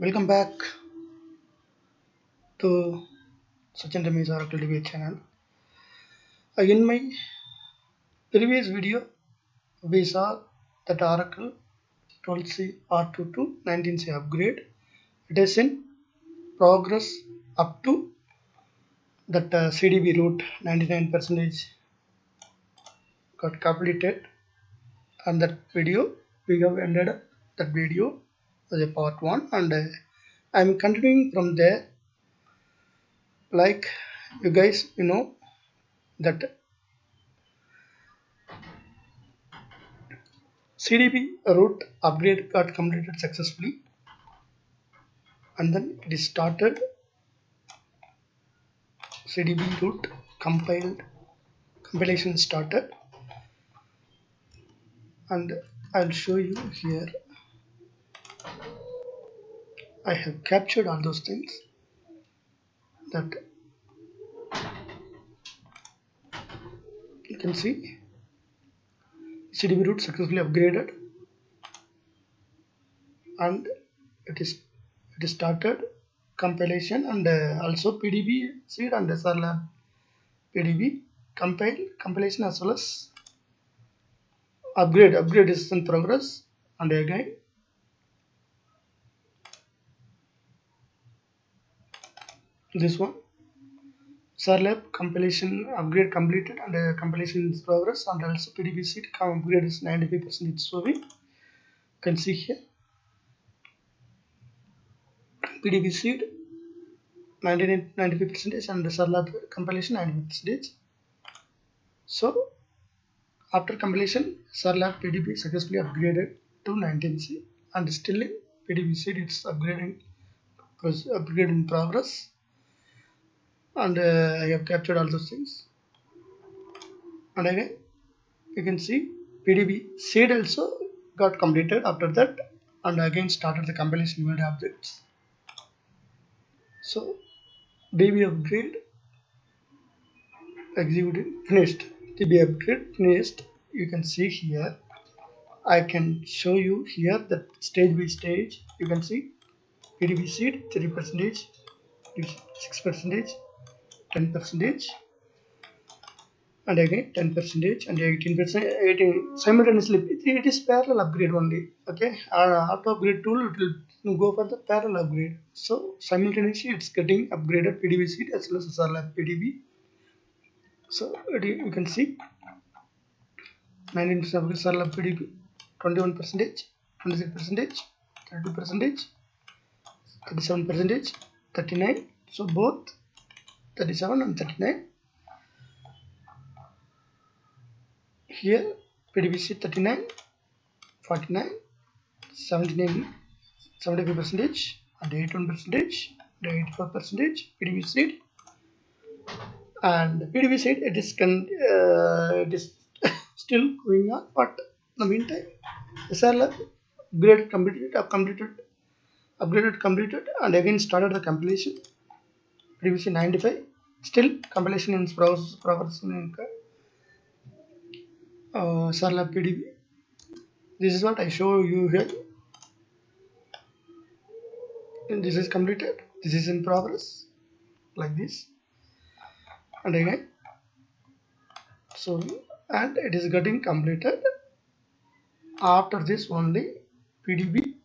Welcome back to Sachin Ramesh Oracle Debate channel. In my previous video, we saw that Oracle 12C R22 19C upgrade. It is in progress up to that CDB root 99% got completed, and that video we have ended that video as a part 1, and I'm continuing from there. Like you guys, that CDB root upgrade got completed successfully, and then it is started. CDB root compilation started, and I'll show you here. I have captured all those things that you can see. CDB root successfully upgraded, and it is started compilation, and also PDB seed and SRLab PDB compilation as well as upgrade is in progress. And again this one SRLab compilation upgrade completed, and compilation is progress, and also PDB seed upgrade is 95%. So we can see here PDB seed 95% and the SRLab compilation 95%. So after compilation, SRLab PDB successfully upgraded to 19C, and still in PDB seed it's upgrading upgrade in progress, and I have captured all those things. And again you can see PDB seed also got completed after that, and again started the compilation build objects. So DB upgrade executed finished. DB upgrade finished. You can see here. I can show you here that stage by stage. You can see PDB seed 3%, 6%, 10%, and again 10% and 18%. 18 simultaneously. It is parallel upgrade only. Okay, auto upgrade tool it will go for the parallel upgrade. So simultaneously it's getting upgraded PDB seed as well as SRLab PDB. So you can see 19% SRLab PDB, 21%, 26%, 32%, 37%, 39. So both 37 and 39. Here PDBC 39, 49, 79, 75%, and 81%, and 84% PDB seed. And PDB seed it is still going on, but in the meantime SRLab upgraded completed, and again started the compilation. PDBC 95 still compilation in progress in SRLab PDB. This is what I show you here. And this is completed. This is in progress, like this, and again. So and it is getting completed. After this only PDB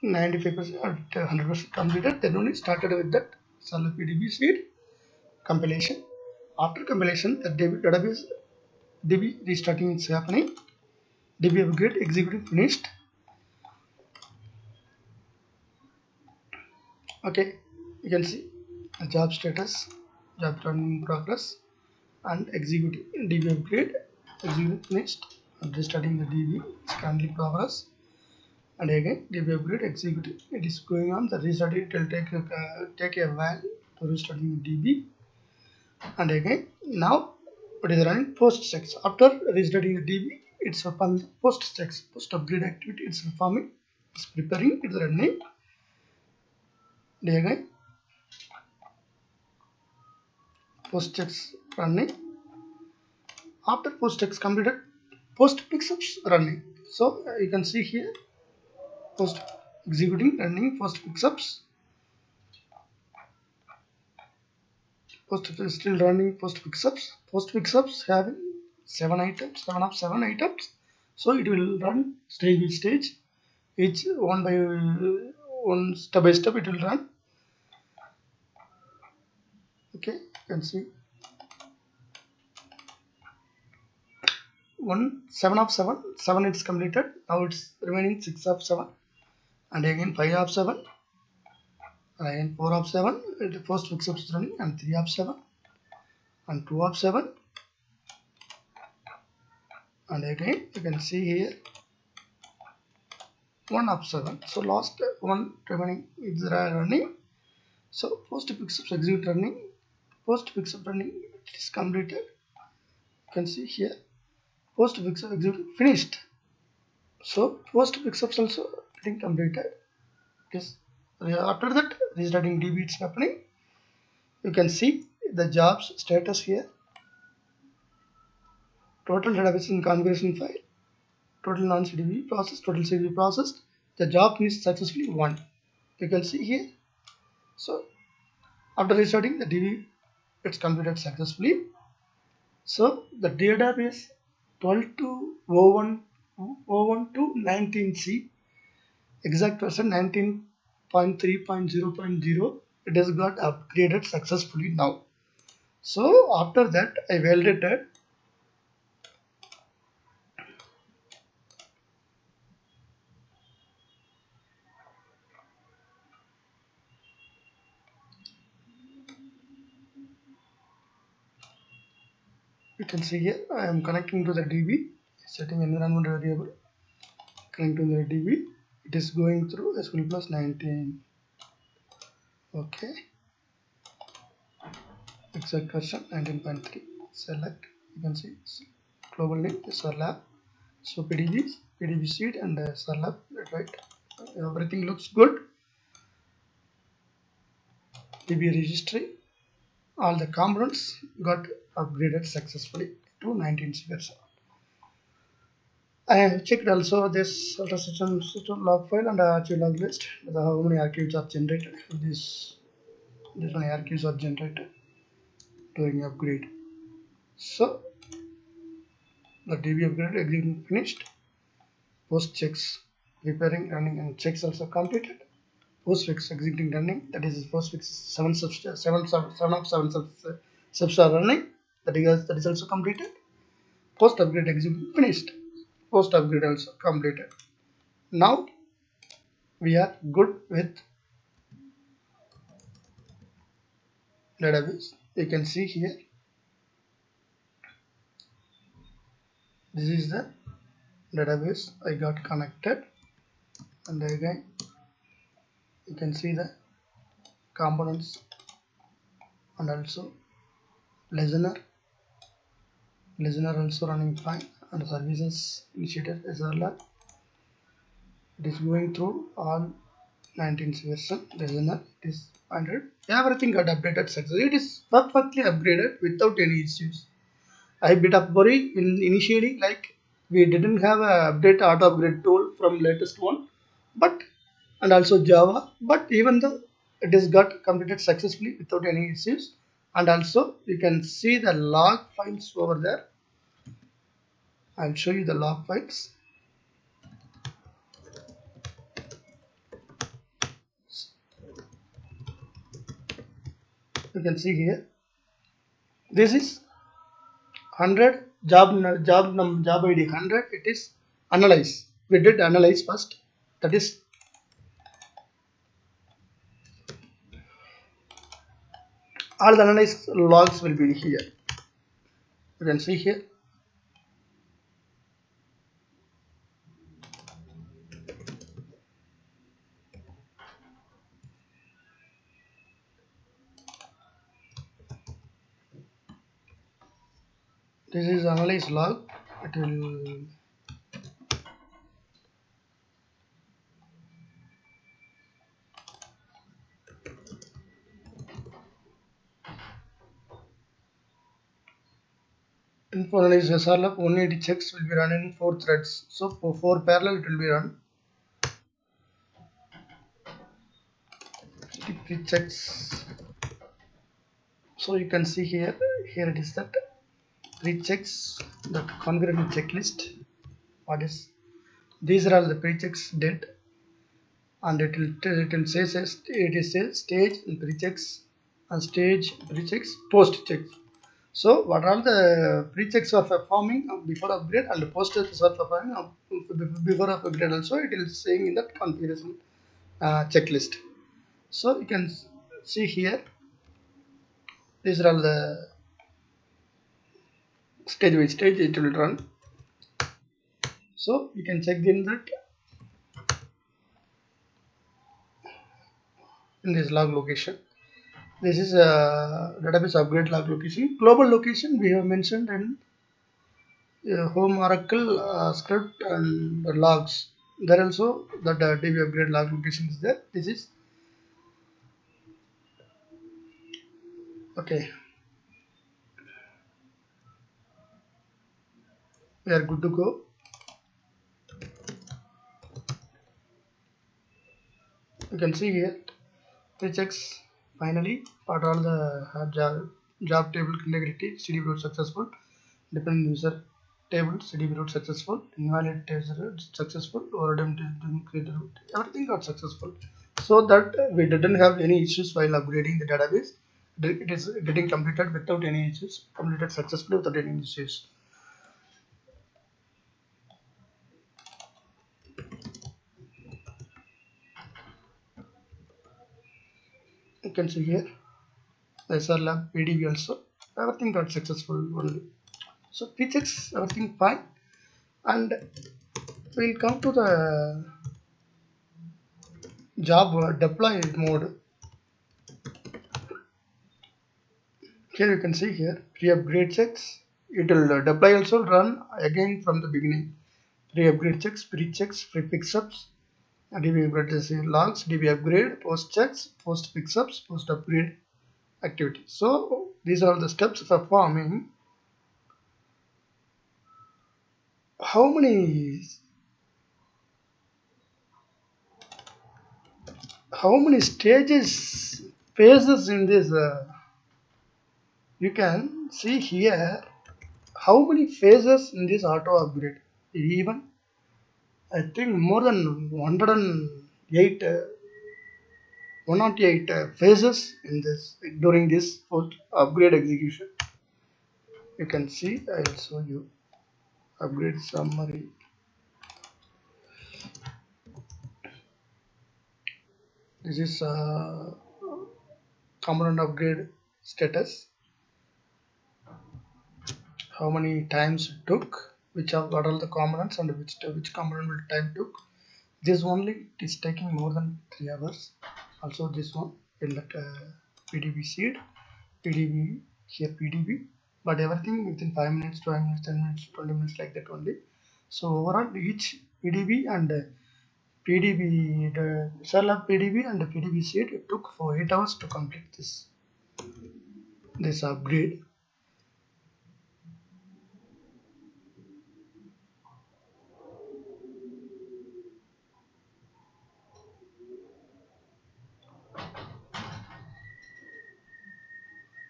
95% or 100% completed. Then only started with that SRLab PDB seed compilation. After compilation, the database DB restarting is happening. DB upgrade executing finished. Okay, you can see the job status, job running in progress, and executing DB upgrade executing finished, and restarting the DB is currently progress, and again DB upgrade executing. It is going on. The restarting it will take a while to restarting the DB, and again now it is running post checks. After restarting the DB, it's performing the post checks, post upgrade activity. It's performing, it's preparing, it's running. And again post checks running. After post checks completed, post pickups running. So you can see here post executing running post pickups. Post is still running post pickups. Post pickups having 7 items. So it will run stage by stage, each one by one, step by step it will run. Okay, you can see 7 of 7 it's completed. Now it's remaining 6 of 7, and again 5 of 7, and again 4 of 7. The first pickup is running, and 3 of 7, and 2 of 7, and again you can see here 1 of 7. So last one remaining is running. So post pickups execute running, post pickup running it is completed. You can see here post pickup execute finished. So post pickups also getting completed. Yes. After that restarting DB it's happening. You can see the jobs status here. Total database in configuration file, total non-CDB process, total CDB processed. The job is successfully won. You can see here. So after restarting the DB, it's completed successfully. So the database 12 to 01 to 19C, exact version 19.3.0.0, it has got upgraded successfully now. So after that I validated. You can see here I am connecting to the DB, setting environment variable, connecting to the DB. It is going through SQL plus 19. Okay, exact version 19.3. Select. You can see global name is Serlab. So PDB seed and Serlab. Right. Everything looks good. DB registry. All the components got upgraded successfully to 19th version. I have checked also this system log file and archive log list. How many archives are generated? This many archives are generated during upgrade. So the DB upgrade executing finished. Post checks preparing, running, and checks also completed. Post fix executing running. That is post fix 7 of 7 subs are running. That is also completed. Post upgrade executing finished. Post upgrade also completed. Now we are good with database. You can see here. This is the database I got connected, and again you can see the components and also listener also running fine, and services initiated as well. It is going through all 19th version. Listener is 100. Everything got updated successfully. It is perfectly upgraded without any issues. I bit of worry initially, like we didn't have a update auto upgrade tool from latest one, but and also Java, but even though it is got completed successfully without any issues. And also you can see the log files over there. I'll show you the log files. You can see here, this is 100 job ID 100. It is analyze. We did analyze first. That is all the analyze logs will be here. You can see here. This is analyze log. It will info analyze SRLab 180 checks will be run in 4 threads. So for 4 parallel it will be run. the pre-checks. So you can see here it is that pre-checks, that configuration checklist. What is, these are all the pre-checks did, and it will say it is a stage and pre-checks and stage pre-checks post checks. So what are the pre-checks are performing before upgrade and post checks are performing before upgrade also, it is saying in that configuration checklist. So you can see here these are all the stage by stage it will run. So you can check in that in this log location. This is a database upgrade log location. Global location we have mentioned in home Oracle script and the logs. There also that DB upgrade log location is there. This is okay. We are good to go. You can see here the checks finally part all the job table integrity CDB root successful, dependent user table CDB root successful, invalid user successful, or didn't create root, everything got successful. So that we didn't have any issues while upgrading the database. It is getting completed without any issues, completed successfully without any issues. You can see here the SR lab PDB also, everything got successful only. So pre-checks everything fine, and we'll come to the job deploy mode. Here you can see here pre-upgrade checks. It will deploy also run again from the beginning. Pre-upgrade checks, pre-checks, pre-pickups, DB upgrade logs, DB upgrade, post checks, post pickups, post upgrade activity. So these are all the steps performing. How many stages, phases in this? You can see here how many phases in this auto upgrade. Even I think more than 108 phases in this during this post upgrade execution. You can see, I will show you upgrade summary. This is component upgrade status, how many times it took, what are the components, and which component will time took. This only it is taking more than 3 hours. Also this one in that PDB seed, PDB here PDB, but everything within 5 minutes, 5 minutes, 10 minutes, 20 minutes, like that only. So overall each PDB and PDB, the SRLab PDB and the PDB seed, it took for 8 hours to complete this upgrade.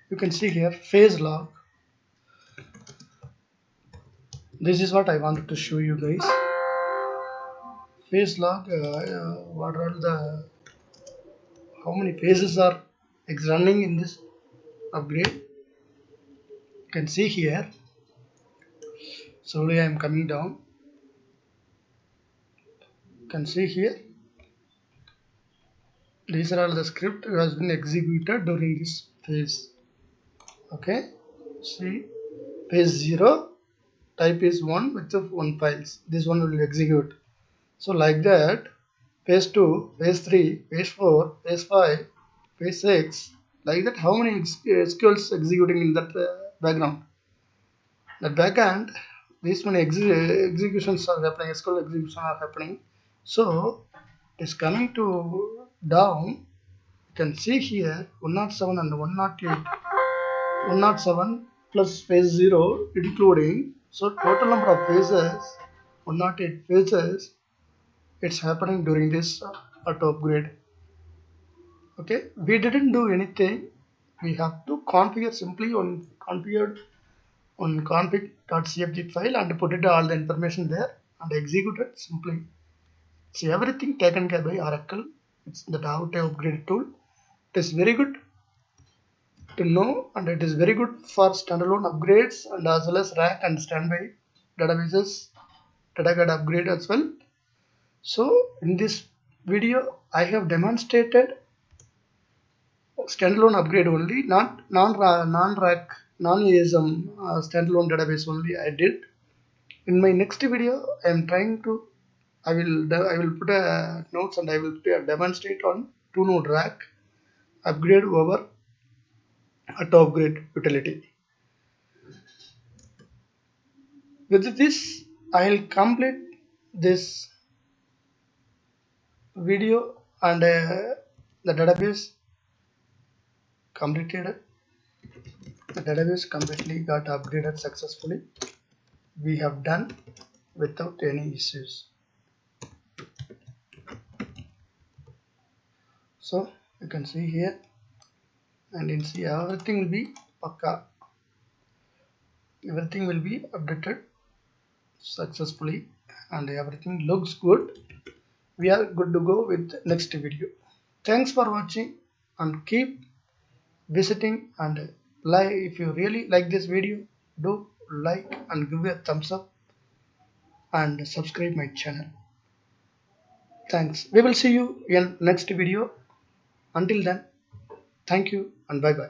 You can see here phase log. This is what I wanted to show you guys. Phase log, what are the, how many phases are running in this upgrade. You can see here. Slowly I am coming down. You can see here. These are all the script that has been executed during this phase. Okay. See, phase 0, type is 1 with the 1 files. This one will execute. So like that, phase 2, phase 3, phase 4, phase 5, phase 6, like that. How many SQLs executing in that background? That backend, these many executions are happening, SQL executions are happening. So it is coming to down. You can see here 107 and 108, 107 plus phase 0 including. So total number of phases, 108 phases, it's happening during this auto upgrade. Okay, we didn't do anything. We have to configure simply on configured on config.cfg file and put it all the information there and execute it simply. See, everything taken care by Oracle. It's the auto upgrade tool. It is very good to know, and it is very good for standalone upgrades and as well as rack and standby databases data upgrade as well. So in this video I have demonstrated standalone upgrade only, not non-rack non-ASM standalone database only I did. In my next video I am trying to I will put a notes and I will demonstrate on 2-node rack upgrade over auto upgrade utility. With this I'll complete this video and the database completed. The database completely got upgraded successfully. We have done without any issues. So you can see here, and you can see everything will be pakka. Everything will be updated successfully and everything looks good. We are good to go with next video. Thanks for watching and keep visiting and like. If you really like this video, do like and give a thumbs up and subscribe my channel. Thanks. We will see you in next video. Until then, thank you and bye bye.